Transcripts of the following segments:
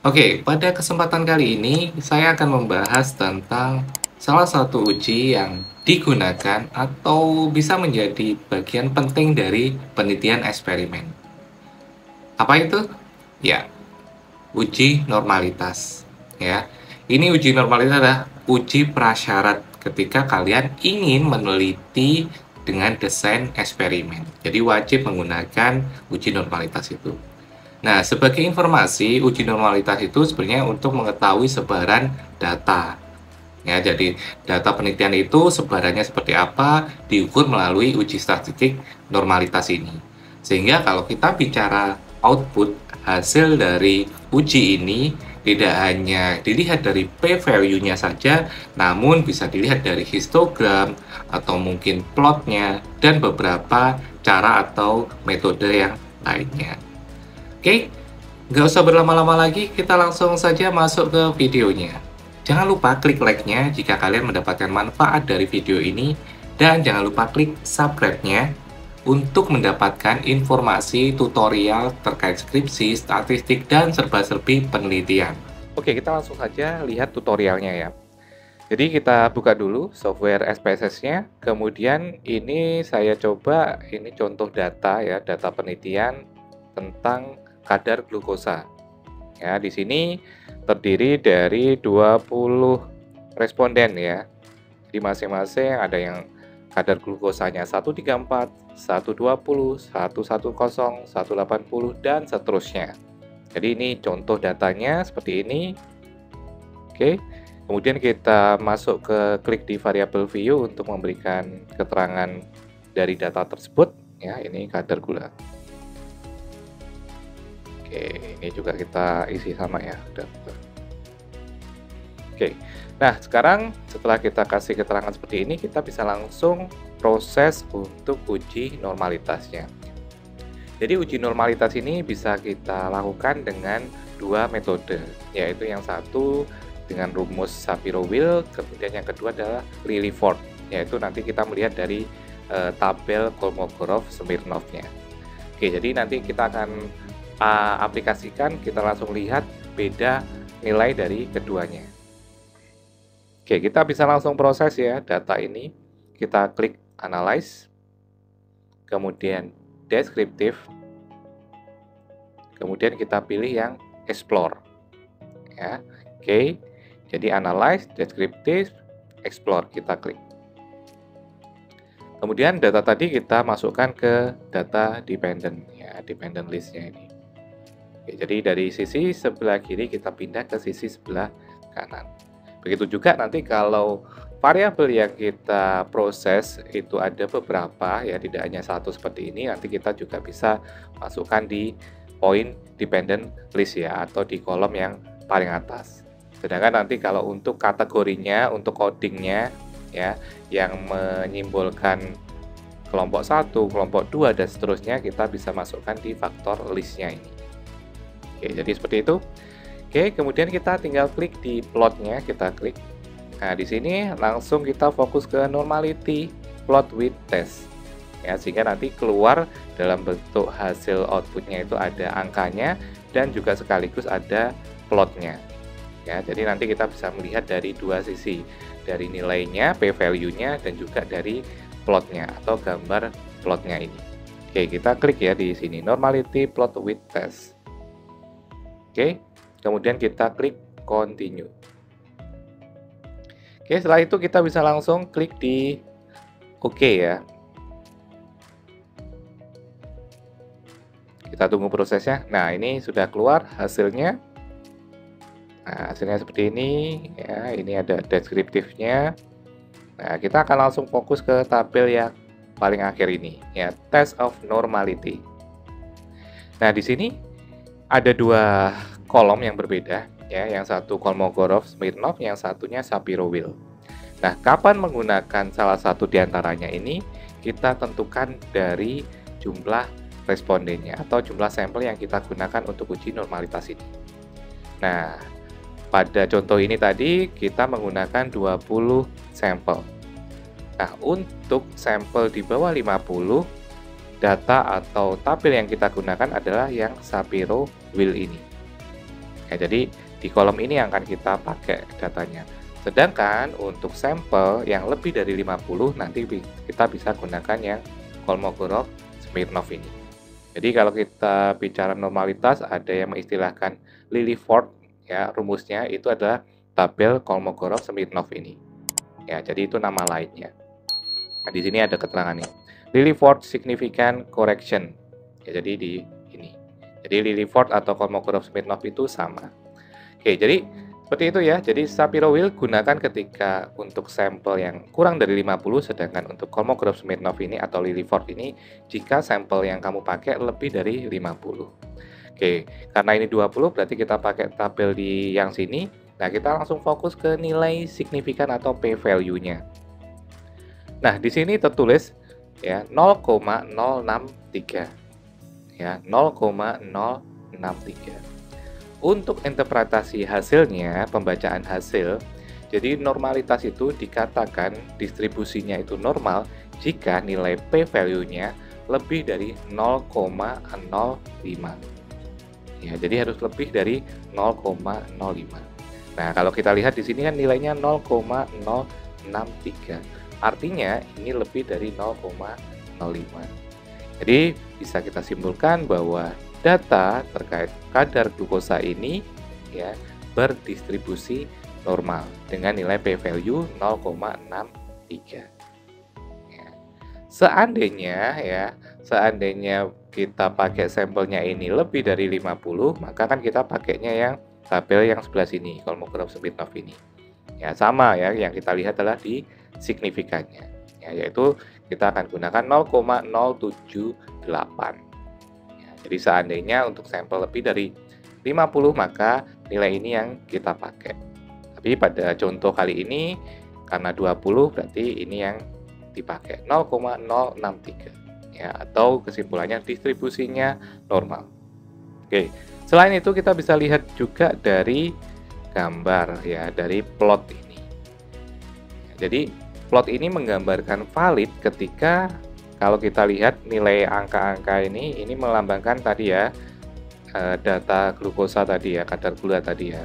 Oke, pada kesempatan kali ini saya akan membahas tentang salah satu uji yang digunakan atau bisa menjadi bagian penting dari penelitian eksperimen. Apa itu? Ya, uji normalitas. Ya, ini uji normalitas adalah uji prasyarat ketika kalian ingin meneliti dengan desain eksperimen. Jadi wajib menggunakan uji normalitas itu. Nah, sebagai informasi, uji normalitas itu sebenarnya untuk mengetahui sebaran data. Ya, jadi data penelitian itu sebarannya seperti apa diukur melalui uji statistik normalitas ini. Sehingga kalau kita bicara output hasil dari uji ini tidak hanya dilihat dari p-value-nya saja, namun bisa dilihat dari histogram atau mungkin plotnya dan beberapa cara atau metode yang lainnya. Oke, nggak usah berlama-lama lagi, kita langsung saja masuk ke videonya. Jangan lupa klik like-nya jika kalian mendapatkan manfaat dari video ini, dan jangan lupa klik subscribe-nya untuk mendapatkan informasi tutorial terkait skripsi, statistik, dan serba-serbi penelitian. Oke, kita langsung saja lihat tutorialnya ya. Jadi kita buka dulu software SPSS-nya, kemudian ini saya coba, ini contoh data ya, data penelitian tentang kadar glukosa. Ya, di sini terdiri dari 20 responden ya. Di masing-masing ada yang kadar glukosanya 134, 120, 110, 180 dan seterusnya. Jadi ini contoh datanya seperti ini. Oke. Kemudian kita masuk ke klik di variable view untuk memberikan keterangan dari data tersebut ya, ini kadar gula. Oke, ini juga kita isi sama ya. Oke, nah sekarang setelah kita kasih keterangan seperti ini, kita bisa langsung proses untuk uji normalitasnya. Jadi uji normalitas ini bisa kita lakukan dengan dua metode, yaitu yang satu dengan rumus Shapiro-Wilk, kemudian yang kedua adalah Lillieford, yaitu nanti kita melihat dari tabel Kolmogorov-Smirnov-nya. Oke, jadi nanti kita akan aplikasikan, kita langsung lihat beda nilai dari keduanya. Oke, kita bisa langsung proses ya data ini. Kita klik Analyze, kemudian Descriptive, kemudian kita pilih yang Explore. Ya, oke. Jadi Analyze, Descriptive, Explore kita klik. Kemudian data tadi kita masukkan ke data dependent ya, dependent listnya ini. Oke, jadi dari sisi sebelah kiri kita pindah ke sisi sebelah kanan. Begitu juga nanti kalau variabel yang kita proses itu ada beberapa ya, tidak hanya satu seperti ini, nanti kita juga bisa masukkan di point dependent list ya, atau di kolom yang paling atas. Sedangkan nanti kalau untuk kategorinya, untuk codingnya ya, yang menyimbolkan kelompok 1, kelompok 2 dan seterusnya, kita bisa masukkan di faktor listnya ini. Oke, jadi seperti itu. Oke, kemudian kita tinggal klik di plotnya, kita klik. Nah, di sini langsung kita fokus ke normality plot with test. Ya, sehingga nanti keluar dalam bentuk hasil outputnya itu ada angkanya dan juga sekaligus ada plotnya. Ya, jadi nanti kita bisa melihat dari dua sisi, dari nilainya, p-value-nya, dan juga dari plotnya atau gambar plotnya ini. Oke, kita klik ya di sini, normality plot with test. Oke, kemudian kita klik continue. Oke, setelah itu kita bisa langsung klik di OK ya. Kita tunggu prosesnya. Nah, ini sudah keluar hasilnya. Nah, hasilnya seperti ini ya, ini ada deskriptifnya. Nah, kita akan langsung fokus ke tabel yang paling akhir ini ya, test of normality. Nah, di sini ada dua kolom yang berbeda ya, yang satu Kolmogorov-Smirnov, yang satunya Shapiro-Wilk. Nah, kapan menggunakan salah satu di antaranya ini kita tentukan dari jumlah respondennya atau jumlah sampel yang kita gunakan untuk uji normalitas ini. Nah, pada contoh ini tadi kita menggunakan 20 sampel. Nah, untuk sampel di bawah 50, data atau tabel yang kita gunakan adalah yang Shapiro-Wilk ini. Ya, jadi di kolom ini yang akan kita pakai datanya. Sedangkan untuk sampel yang lebih dari 50 nanti kita bisa gunakan yang Kolmogorov Smirnov ini. Jadi kalau kita bicara normalitas, ada yang mengistilahkan Lillyford, ya rumusnya itu adalah tabel Kolmogorov Smirnov ini. Ya, jadi itu nama lainnya. Nah, di sini ada keterangannya. Lillyford Significant Correction. Ya, jadi di ini. Jadi Lillyford atau Kolmogorov Smirnov itu sama. Oke, jadi seperti itu ya. Jadi Sapirowil gunakan ketika untuk sampel yang kurang dari 50, sedangkan untuk Kolmogorov Smirnov ini atau Lillyford ini jika sampel yang kamu pakai lebih dari 50. Oke, karena ini 20 berarti kita pakai tabel di yang sini. Nah, kita langsung fokus ke nilai signifikan atau p-value-nya. Nah, di sini tertulis ya 0,063. Ya, 0,063. Untuk interpretasi hasilnya, pembacaan hasil, jadi normalitas itu dikatakan distribusinya itu normal jika nilai p-value-nya lebih dari 0,05. Ya, jadi harus lebih dari 0,05. Nah, kalau kita lihat di sini kan nilainya 0,063. Artinya ini lebih dari 0,05. Jadi bisa kita simpulkan bahwa data terkait kadar glukosa ini ya berdistribusi normal dengan nilai p-value 0,63. Ya. Seandainya kita pakai sampelnya ini lebih dari 50, maka kan kita pakainya yang tabel yang sebelah sini, Kolmogorov Smirnov ini. Ya, sama ya, yang kita lihat adalah di signifikannya. Ya, yaitu kita akan gunakan 0,078. Jadi seandainya untuk sampel lebih dari 50 maka nilai ini yang kita pakai. Tapi pada contoh kali ini karena 20 berarti ini yang dipakai 0,063 ya, atau kesimpulannya distribusinya normal. Oke, selain itu kita bisa lihat juga dari gambar ya, dari plot ini. Jadi plot ini menggambarkan valid ketika kalau kita lihat nilai angka-angka ini melambangkan tadi ya data glukosa tadi ya, kadar gula tadi ya.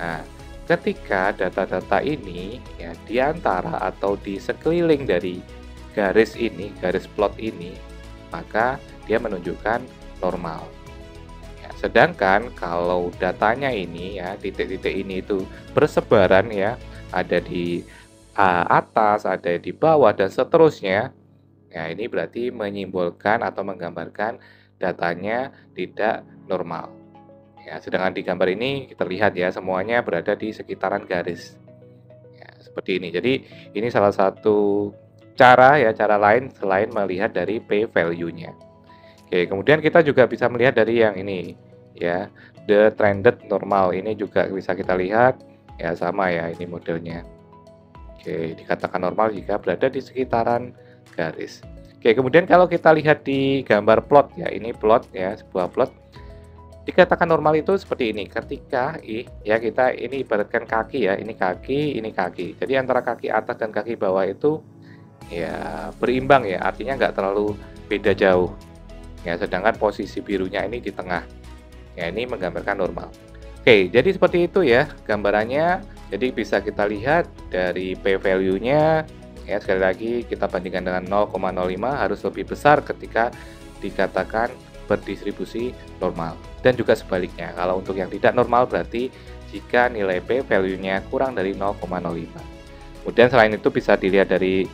Nah, ketika data-data ini ya di antara atau di sekeliling dari garis ini, garis plot ini, maka dia menunjukkan normal. Ya, sedangkan kalau datanya ini ya titik-titik ini itu bersebaran ya, ada di atas, ada di bawah dan seterusnya. Nah, ini berarti menyimbolkan atau menggambarkan datanya tidak normal. Ya, sedangkan di gambar ini kita lihat ya semuanya berada di sekitaran garis. Ya, seperti ini. Jadi ini salah satu cara ya, cara lain selain melihat dari p-value-nya. Oke, kemudian kita juga bisa melihat dari yang ini ya, the trended normal. Ini juga bisa kita lihat ya, sama ya ini modelnya. Oke, dikatakan normal jika berada di sekitaran garis. Oke, kemudian kalau kita lihat di gambar plot ya, ini plot ya, sebuah plot. Dikatakan normal itu seperti ini. Ketika ya kita ini ibaratkan kaki ya, ini kaki, ini kaki. Jadi antara kaki atas dan kaki bawah itu ya berimbang ya, artinya nggak terlalu beda jauh. Ya, sedangkan posisi birunya ini di tengah. Ya, ini menggambarkan normal. Oke, jadi seperti itu ya gambarannya. Jadi bisa kita lihat dari p-value-nya ya, sekali lagi kita bandingkan dengan 0,05 harus lebih besar ketika dikatakan berdistribusi normal, dan juga sebaliknya kalau untuk yang tidak normal berarti jika nilai p-value-nya kurang dari 0,05. Kemudian selain itu bisa dilihat dari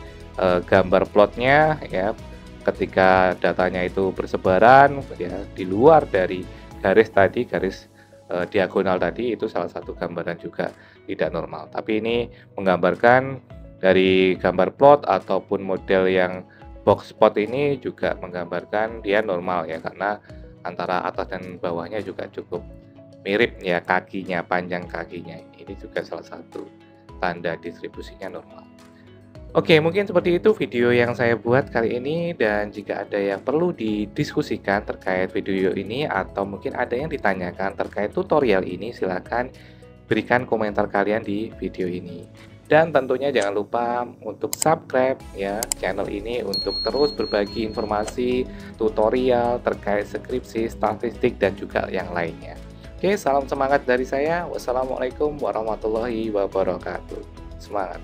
gambar plotnya ya, ketika datanya itu bersebaran ya di luar dari garis tadi, garis diagonal tadi, itu salah satu gambaran juga tidak normal. Tapi ini menggambarkan dari gambar plot ataupun model yang box plot ini juga menggambarkan dia normal ya, karena antara atas dan bawahnya juga cukup mirip ya, kakinya, panjang kakinya. Ini juga salah satu tanda distribusinya normal. Oke, mungkin seperti itu video yang saya buat kali ini, dan jika ada yang perlu didiskusikan terkait video ini atau mungkin ada yang ditanyakan terkait tutorial ini, silakan berikan komentar kalian di video ini. Dan tentunya jangan lupa untuk subscribe ya channel ini untuk terus berbagi informasi tutorial terkait skripsi, statistik dan juga yang lainnya. Oke, salam semangat dari saya. Wassalamualaikum warahmatullahi wabarakatuh. Semangat.